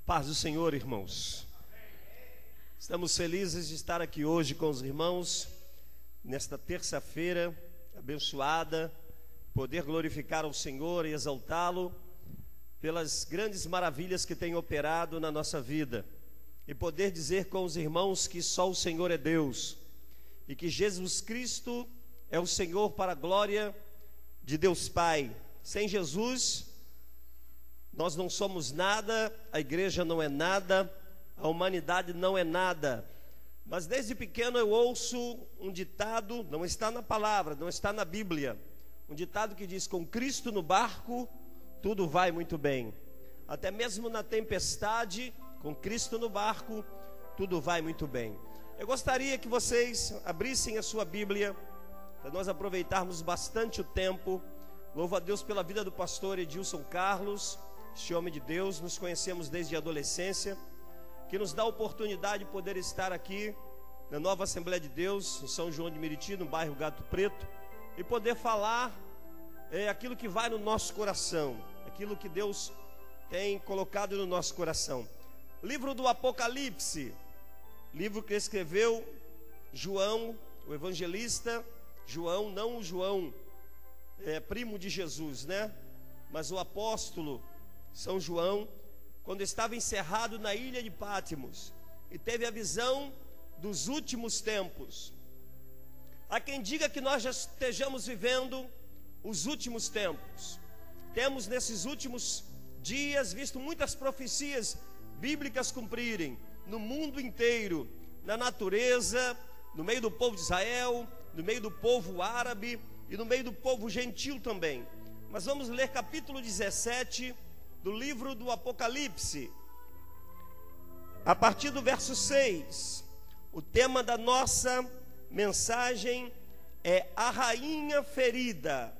Paz do Senhor, irmãos. Estamos felizes de estar aqui hoje com os irmãos, nesta terça-feira abençoada, poder glorificar ao Senhor e exaltá-lo pelas grandes maravilhas que tem operado na nossa vida, e poder dizer com os irmãos que só o Senhor é Deus, e que Jesus Cristo é o Senhor para a glória de Deus Pai. Sem Jesus, nós não somos nada, a igreja não é nada, a humanidade não é nada. Mas desde pequeno eu ouço um ditado, não está na palavra, não está na Bíblia, um ditado que diz: com Cristo no barco, tudo vai muito bem. Até mesmo na tempestade, com Cristo no barco, tudo vai muito bem. Eu gostaria que vocês abrissem a sua Bíblia, para nós aproveitarmos bastante o tempo. Louvo a Deus pela vida do pastor Edilson Carlos, este homem de Deus. Nos conhecemos desde a adolescência, que nos dá a oportunidade de poder estar aqui na nova Assembleia de Deus, em São João de Meriti, no bairro Gato Preto, e poder falar aquilo que vai no nosso coração, aquilo que Deus tem colocado no nosso coração. Livro do Apocalipse, livro que escreveu João, o evangelista João, não o João primo de Jesus, né? Mas o apóstolo São João, quando estava encerrado na ilha de Patmos e teve a visão dos últimos tempos. Há quem diga que nós já estejamos vivendo os últimos tempos. Temos nesses últimos dias visto muitas profecias bíblicas cumprirem no mundo inteiro, na natureza, no meio do povo de Israel, no meio do povo árabe e no meio do povo gentil também. Mas vamos ler capítulo 17 do livro do Apocalipse, a partir do verso 6. O tema da nossa mensagem é a rainha ferida.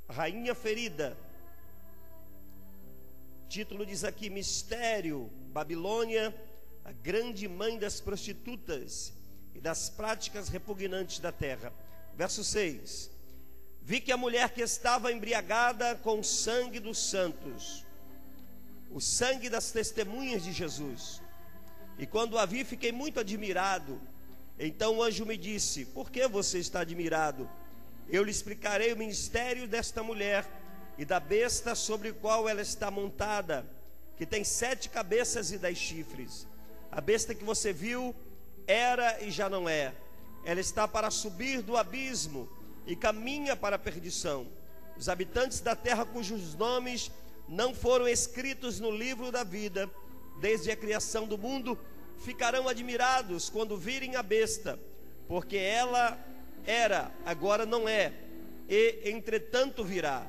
A rainha ferida. O título diz aqui: Mistério, Babilônia, a grande mãe das prostitutas e das práticas repugnantes da terra. Verso 6. Vi que a mulher que estava embriagada com o sangue dos santos, o sangue das testemunhas de Jesus, e quando a vi fiquei muito admirado. Então o anjo me disse: por que você está admirado? Eu lhe explicarei o mistério desta mulher e da besta sobre o qual ela está montada, que tem 7 cabeças e 10 chifres. A besta que você viu era e já não é. Ela está para subir do abismo e caminha para a perdição. Os habitantes da terra cujos nomes não foram escritos no livro da vida desde a criação do mundo ficarão admirados quando virem a besta, porque ela era, agora não é, e entretanto virá.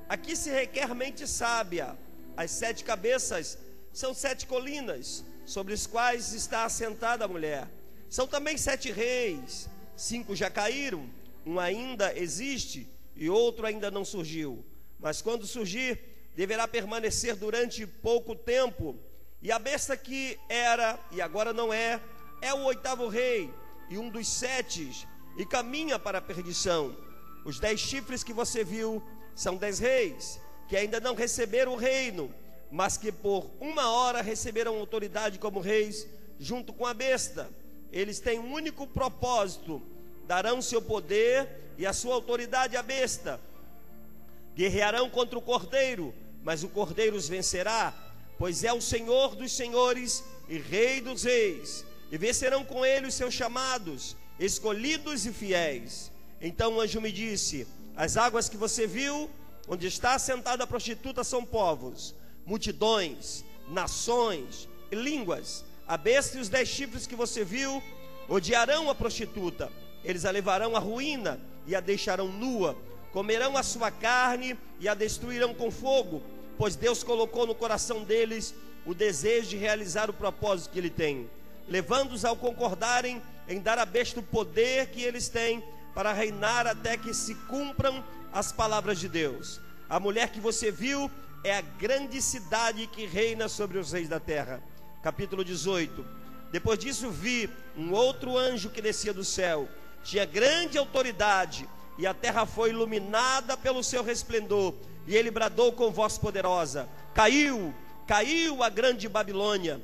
Aqui se requer mente sábia. As 7 cabeças são 7 colinas sobre as quais está assentada a mulher. São também 7 reis. 5 já caíram, um ainda existe e outro ainda não surgiu. Mas quando surgir, deverá permanecer durante pouco tempo. E a besta que era e agora não é, é o 8º rei e um dos 7, e caminha para a perdição. Os 10 chifres que você viu são 10 reis, que ainda não receberam o reino, mas que por 1 hora receberam autoridade como reis, junto com a besta. Eles têm um único propósito: darão seu poder e a sua autoridade à besta. Guerrearão contra o cordeiro, mas o cordeiro os vencerá, pois é o Senhor dos senhores e Rei dos reis, e vencerão com ele os seus chamados, escolhidos e fiéis. Então o anjo me disse: as águas que você viu, onde está assentada a prostituta, são povos, multidões, nações e línguas. A besta e os 10 chifres que você viu odiarão a prostituta. Eles a levarão à ruína e a deixarão nua. Comerão a sua carne e a destruirão com fogo, pois Deus colocou no coração deles o desejo de realizar o propósito que ele tem, levando-os ao concordarem em dar à besta o poder que eles têm para reinar até que se cumpram as palavras de Deus. A mulher que você viu é a grande cidade que reina sobre os reis da terra. Capítulo 18. Depois disso vi um outro anjo que descia do céu. Tinha grande autoridade e a terra foi iluminada pelo seu resplendor. E ele bradou com voz poderosa: caiu, caiu a grande Babilônia.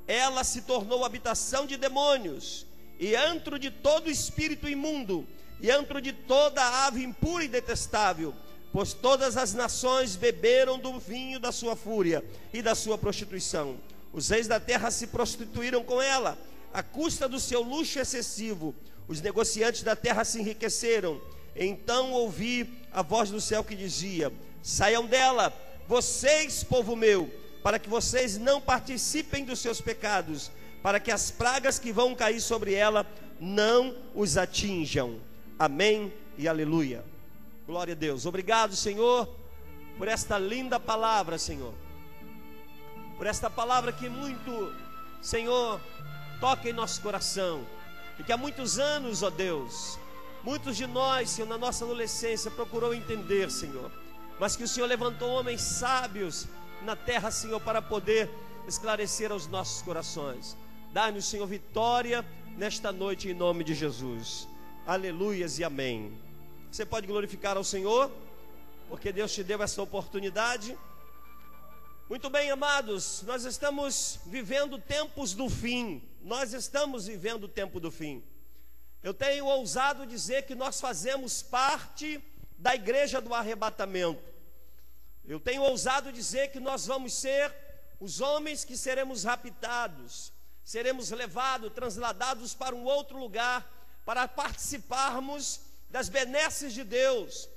Ela se tornou habitação de demônios, e antro de todo espírito imundo, e antro de toda ave impura e detestável, pois todas as nações beberam do vinho da sua fúria e da sua prostituição. Os reis da terra se prostituíram com ela, à custa do seu luxo excessivo. Os negociantes da terra se enriqueceram. Então ouvi a voz do céu que dizia: saiam dela, vocês, povo meu, para que vocês não participem dos seus pecados, para que as pragas que vão cair sobre ela não os atinjam. Amém e aleluia. Glória a Deus. Obrigado, Senhor, por esta linda palavra, Senhor. Por esta palavra que muito, Senhor, toca em nosso coração. E que há muitos anos, ó Deus, muitos de nós, Senhor, na nossa adolescência, procurou entender, Senhor. Mas que o Senhor levantou homens sábios na terra, Senhor, para poder esclarecer aos nossos corações. Dá-nos, Senhor, vitória nesta noite em nome de Jesus. Aleluias e amém. Você pode glorificar ao Senhor, porque Deus te deu essa oportunidade. Muito bem, amados, nós estamos vivendo tempos do fim. Nós estamos vivendo o tempo do fim. Eu tenho ousado dizer que nós fazemos parte da igreja do arrebatamento. Eu tenho ousado dizer que nós vamos ser os homens que seremos raptados, seremos levados, transladados para um outro lugar, para participarmos das benesses de Deus,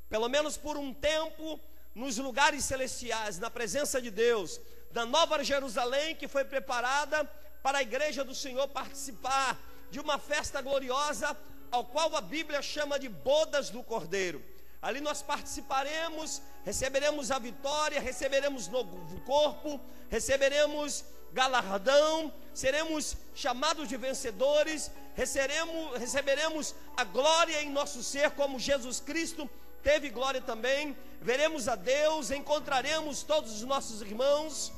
pelo menos por um tempo, nos lugares celestiais, na presença de Deus, da Nova Jerusalém, que foi preparada para a igreja do Senhor participar de uma festa gloriosa, ao qual a Bíblia chama de bodas do Cordeiro. Ali nós participaremos, receberemos a vitória, receberemos novo corpo, receberemos galardão, seremos chamados de vencedores, receberemos a glória em nosso ser, como Jesus Cristo teve glória também. Veremos a Deus, encontraremos todos os nossos irmãos.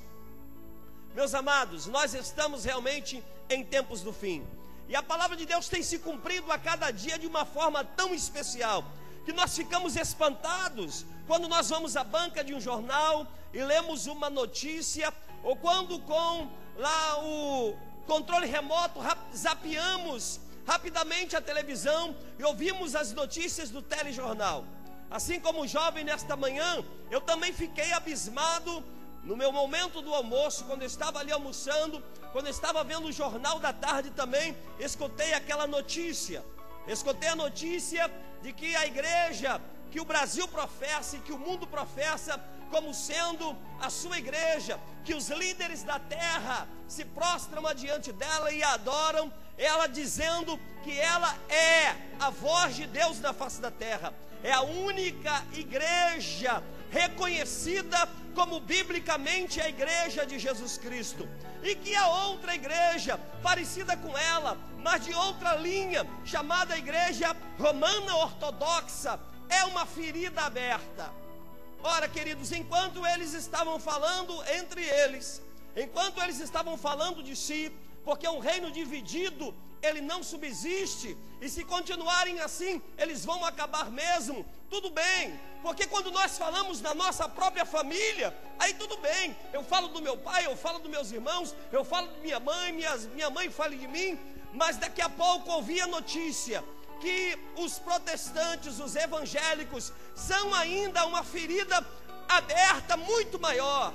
Meus amados, nós estamos realmente em tempos do fim, e a palavra de Deus tem se cumprido a cada dia de uma forma tão especial, que nós ficamos espantados quando nós vamos à banca de um jornal e lemos uma notícia, ou quando com lá o controle remoto zapeamos rapidamente a televisão e ouvimos as notícias do telejornal. Assim como jovem nesta manhã, eu também fiquei abismado no meu momento do almoço, quando eu estava ali almoçando, quando eu estava vendo o jornal da tarde também, escutei aquela notícia. Escutei a notícia de que a igreja, que o Brasil professa e que o mundo professa como sendo a sua igreja, que os líderes da terra se prostram adiante dela e a adoram, ela dizendo que ela é a voz de Deus na face da terra, é a única igreja reconhecida como biblicamente a igreja de Jesus Cristo, e que a outra igreja parecida com ela, mas de outra linha, chamada igreja romana ortodoxa, é uma ferida aberta. Ora, queridos, enquanto eles estavam falando entre eles, enquanto eles estavam falando de si, porque um reino dividido, ele não subsiste, e se continuarem assim, eles vão acabar mesmo. Tudo bem, porque quando nós falamos da nossa própria família, aí tudo bem, eu falo do meu pai, eu falo dos meus irmãos, eu falo de minha mãe, minha mãe fala de mim, mas daqui a pouco ouvi a notícia que os protestantes, os evangélicos, são ainda uma ferida aberta muito maior.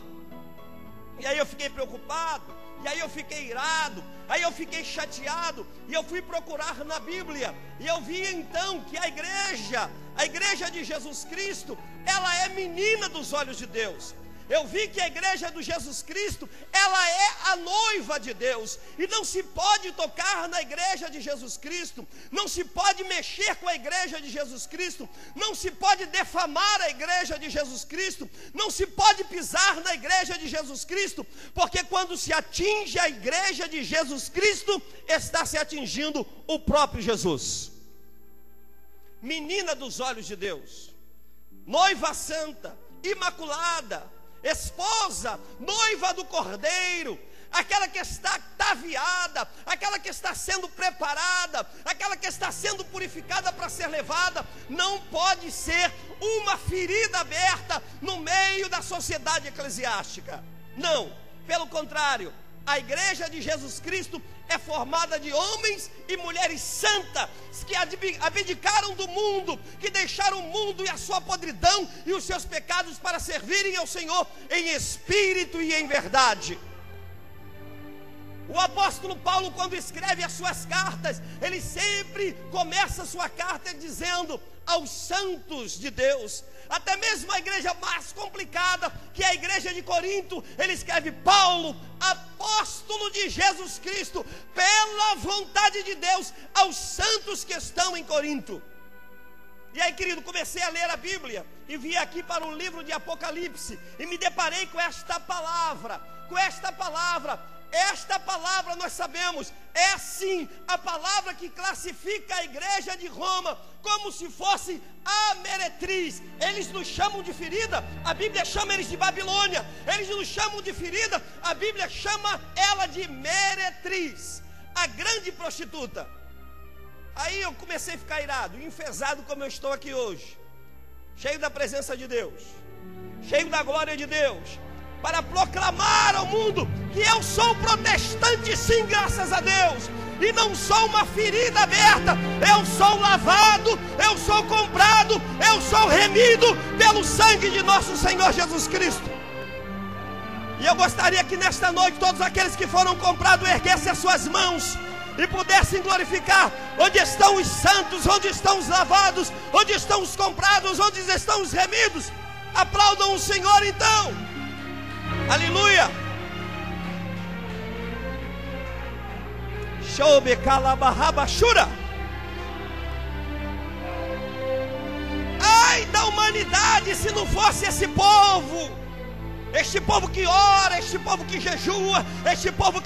E aí eu fiquei preocupado, e aí eu fiquei irado, aí eu fiquei chateado, e eu fui procurar na Bíblia, e eu vi então que a igreja de Jesus Cristo, ela é menina dos olhos de Deus. Eu vi que a igreja de Jesus Cristo, ela é a noiva de Deus, e não se pode tocar na igreja de Jesus Cristo, não se pode mexer com a igreja de Jesus Cristo, não se pode defamar a igreja de Jesus Cristo, não se pode pisar na igreja de Jesus Cristo, porque quando se atinge a igreja de Jesus Cristo, está se atingindo o próprio Jesus. Menina dos olhos de Deus, noiva santa, imaculada, esposa, noiva do Cordeiro, aquela que está ataviada, aquela que está sendo preparada, aquela que está sendo purificada para ser levada, não pode ser uma ferida aberta no meio da sociedade eclesiástica. Não, pelo contrário, a igreja de Jesus Cristo é formada de homens e mulheres santas, que abdicaram do mundo, que deixaram o mundo e a sua podridão e os seus pecados para servirem ao Senhor em espírito e em verdade. O apóstolo Paulo, quando escreve as suas cartas, ele sempre começa a sua carta dizendo aos santos de Deus. Até mesmo a igreja mais complicada, que é a igreja de Corinto, ele escreve: Paulo, apóstolo de Jesus Cristo, pela vontade de Deus, aos santos que estão em Corinto. E aí, querido, comecei a ler a Bíblia e vim aqui para o livro de Apocalipse e me deparei com esta palavra. Esta palavra nós sabemos, é sim a palavra que classifica a igreja de Roma como se fosse a meretriz. Eles nos chamam de ferida, a Bíblia chama eles de Babilônia. Eles nos chamam de ferida, a Bíblia chama ela de meretriz, a grande prostituta. Aí eu comecei a ficar irado, enfesado como eu estou aqui hoje, cheio da presença de Deus, cheio da glória de Deus, para proclamar ao mundo que eu sou protestante, sim, graças a Deus, e não sou uma ferida aberta. Eu sou lavado, eu sou comprado, eu sou remido pelo sangue de nosso Senhor Jesus Cristo. E eu gostaria que nesta noite todos aqueles que foram comprados erguessem as suas mãos e pudessem glorificar. Onde estão os santos? Onde estão os lavados? Onde estão os comprados? Onde estão os remidos? Aplaudam o Senhor então. Aleluia. Shobe calabarrabachura. Ai da humanidade se não fosse este povo que ora, este povo que jejua, este povo